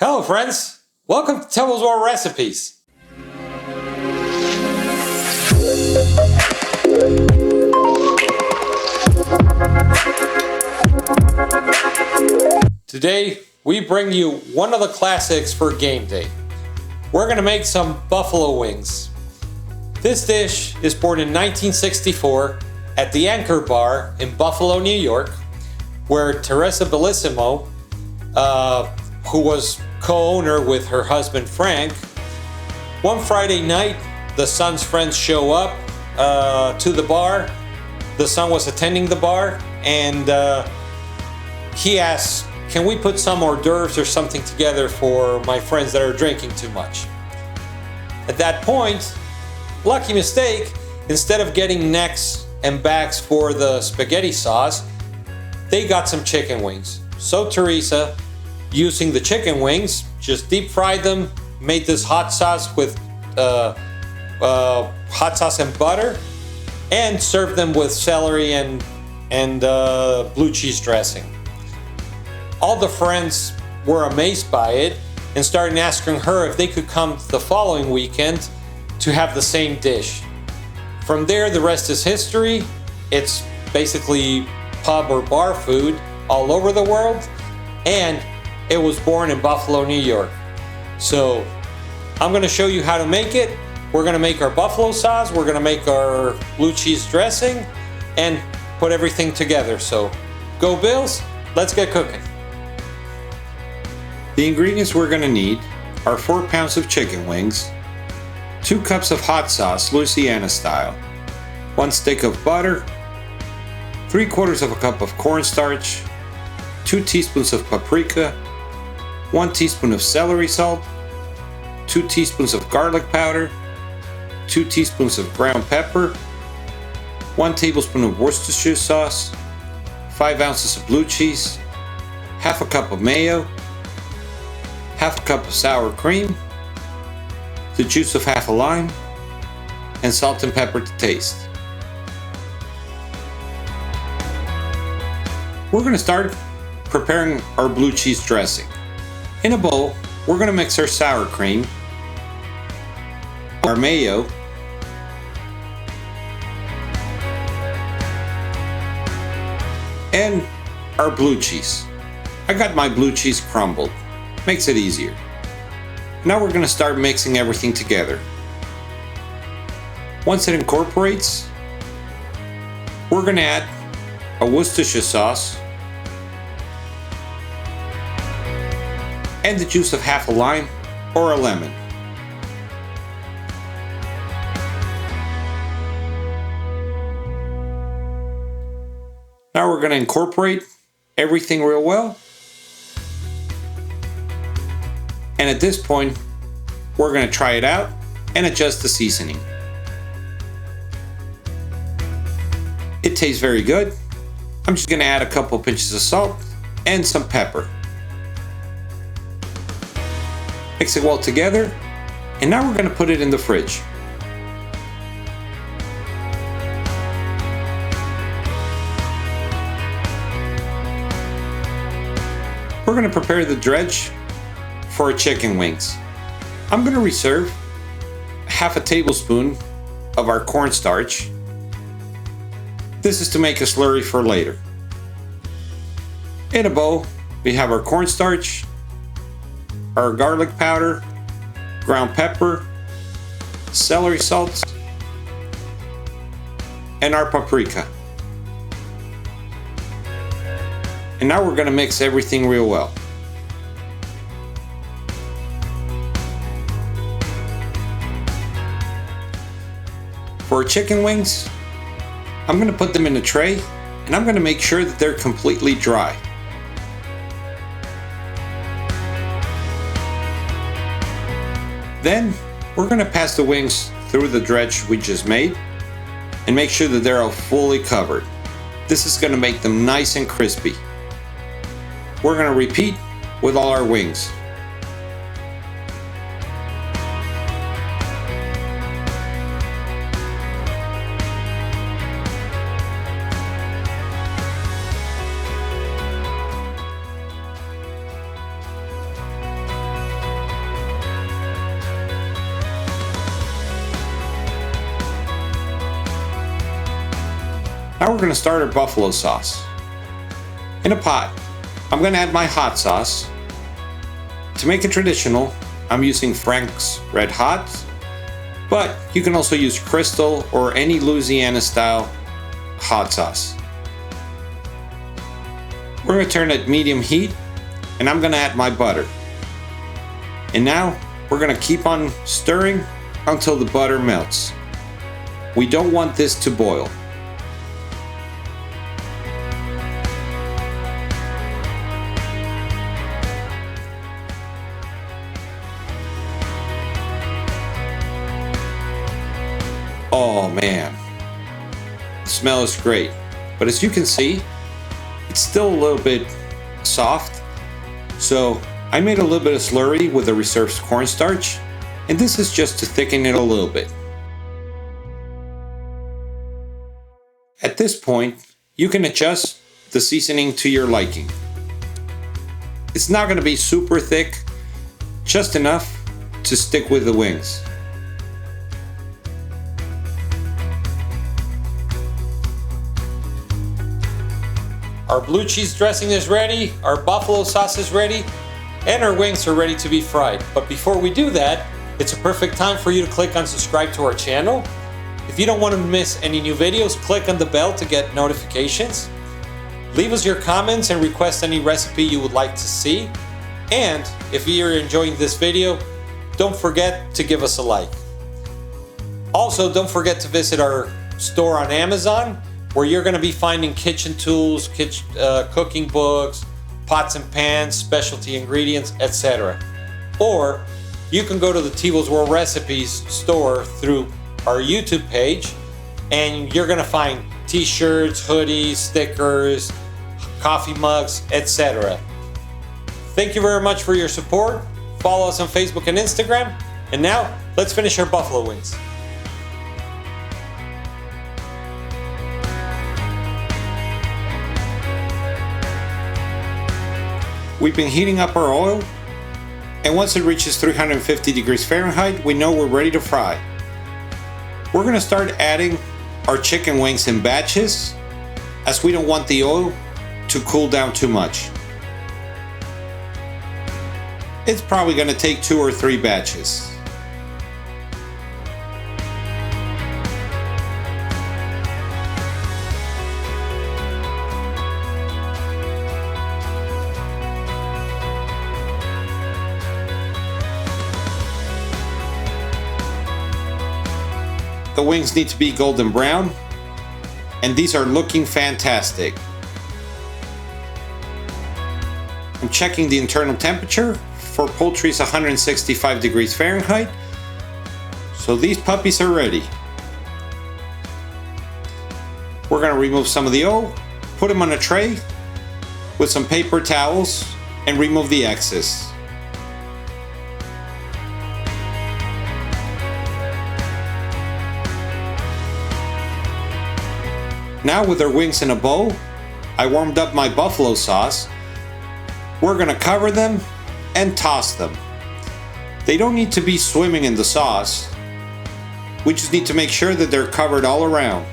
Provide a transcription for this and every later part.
Hello friends, welcome to Temple's World Recipes. Today we bring you one of the classics for game day. We're going to make some buffalo wings. This dish is born in 1964 at the Anchor Bar in Buffalo, New York, where Teressa Bellissimo, who was co-owner with her husband Frank, one Friday night the son's friends show up to the bar. The son was attending the bar and he asks, can we put some hors d'oeuvres or something together for my friends that are drinking too much? At that point, lucky mistake, instead of getting necks and backs for the spaghetti sauce, they got some chicken wings. So Teresa, using the chicken wings, just deep fried them, made this hot sauce with hot sauce and butter, and served them with celery and blue cheese dressing. All the friends were amazed by it and started asking her if they could come the following weekend to have the same dish. From there, the rest is history. It's basically pub or bar food all over the world, and it was born in Buffalo, New York. So I'm going to show you how to make it. We're going to make our buffalo sauce, we're going to make our blue cheese dressing, and put everything together. So go Bills, let's get cooking. The ingredients we're going to need are 4 pounds of chicken wings, 2 cups of hot sauce, Louisiana style, 1 stick of butter, 3/4 of a cup of cornstarch, 2 teaspoons of paprika, 1 teaspoon of celery salt, 2 teaspoons of garlic powder, 2 teaspoons of ground pepper, 1 tablespoon of Worcestershire sauce, 5 ounces of blue cheese, half a cup of mayo, half a cup of sour cream, the juice of half a lime, and salt and pepper to taste. We're going to start preparing our blue cheese dressing. In a bowl, we're going to mix our sour cream, our mayo, and our blue cheese. I got my blue cheese crumbled. Makes it easier. Now we're going to start mixing everything together. Once it incorporates, we're going to add a Worcestershire sauce and the juice of half a lime or a lemon. Now we're going to incorporate everything real well. And at this point, we're going to try it out and adjust the seasoning. It tastes very good. I'm just going to add a couple pinches of salt and some pepper. Mix it well together, and now we're going to put it in the fridge. We're going to prepare the dredge for our chicken wings. I'm going to reserve half a tablespoon of our cornstarch. This is to make a slurry for later. In a bowl, we have our cornstarch, our garlic powder, ground pepper, celery salt, and our paprika. And now we're going to mix everything real well. For our chicken wings, I'm going to put them in a tray and I'm going to make sure that they're completely dry. Then we're going to pass the wings through the dredge we just made and make sure that they're all fully covered. This is going to make them nice and crispy. We're going to repeat with all our wings. Now we're going to start our buffalo sauce. In a pot, I'm going to add my hot sauce. To make it traditional, I'm using Frank's RedHot, but you can also use Crystal or any Louisiana style hot sauce. We're going to turn at medium heat, and I'm going to add my butter. And now we're going to keep on stirring until the butter melts. We don't want this to boil. Oh man, the smell is great, but as you can see, it's still a little bit soft, so I made a little bit of slurry with the reserved cornstarch, and this is just to thicken it a little bit. At this point, you can adjust the seasoning to your liking. It's not going to be super thick, just enough to stick with the wings. Our blue cheese dressing is ready, our buffalo sauce is ready, and our wings are ready to be fried. But before we do that, it's a perfect time for you to click on subscribe to our channel. If you don't want to miss any new videos, click on the bell to get notifications. Leave us your comments and request any recipe you would like to see. And if you're enjoying this video, don't forget to give us a like. Also, don't forget to visit our store on Amazon, where you're going to be finding kitchen tools, cooking books, pots and pans, specialty ingredients, etc. Or you can go to the T-Bow's World Recipes store through our YouTube page, and you're going to find t-shirts, hoodies, stickers, coffee mugs, etc. Thank you very much for your support. Follow us on Facebook and Instagram. And now, let's finish our buffalo wings. We've been heating up our oil, and once it reaches 350 degrees Fahrenheit, we know we're ready to fry. We're going to start adding our chicken wings in batches, as we don't want the oil to cool down too much. It's probably going to take 2 or 3 batches. The wings need to be golden brown, and these are looking fantastic. I'm checking the internal temperature. For poultry is 165 degrees Fahrenheit, so these puppies are ready. We're going to remove some of the oil, put them on a tray with some paper towels, and remove the excess. Now with our wings in a bowl, I warmed up my buffalo sauce. We're going to cover them and toss them. They don't need to be swimming in the sauce. We just need to make sure that they're covered all around.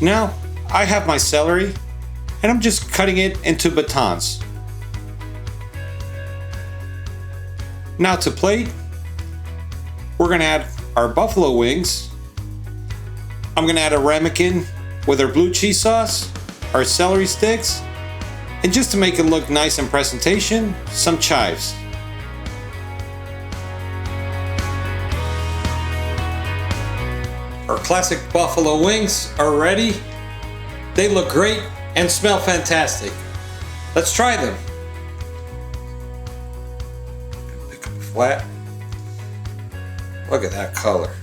Now, I have my celery, and I'm just cutting it into batons. Now to plate, we're going to add our buffalo wings. I'm going to add a ramekin with our blue cheese sauce, our celery sticks, and just to make it look nice in presentation, some chives. Our classic buffalo wings are ready. They look great and smell fantastic. Let's try them. Pick up a flat. Look at that color.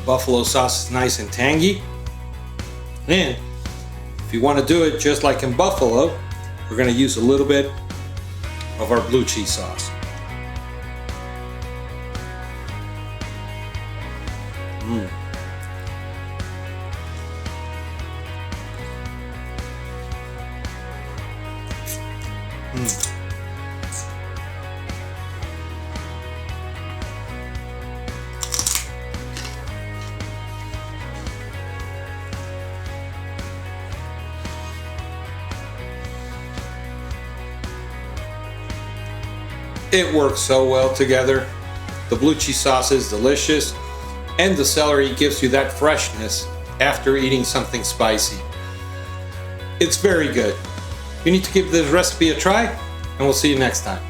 buffalo sauce is nice and tangy. And if you want to do it just like in buffalo, we're going to use a little bit of our blue cheese sauce. It works so well together. The blue cheese sauce is delicious, and the celery gives you that freshness after eating something spicy. It's very good. You need to give this recipe a try, and we'll see you next time.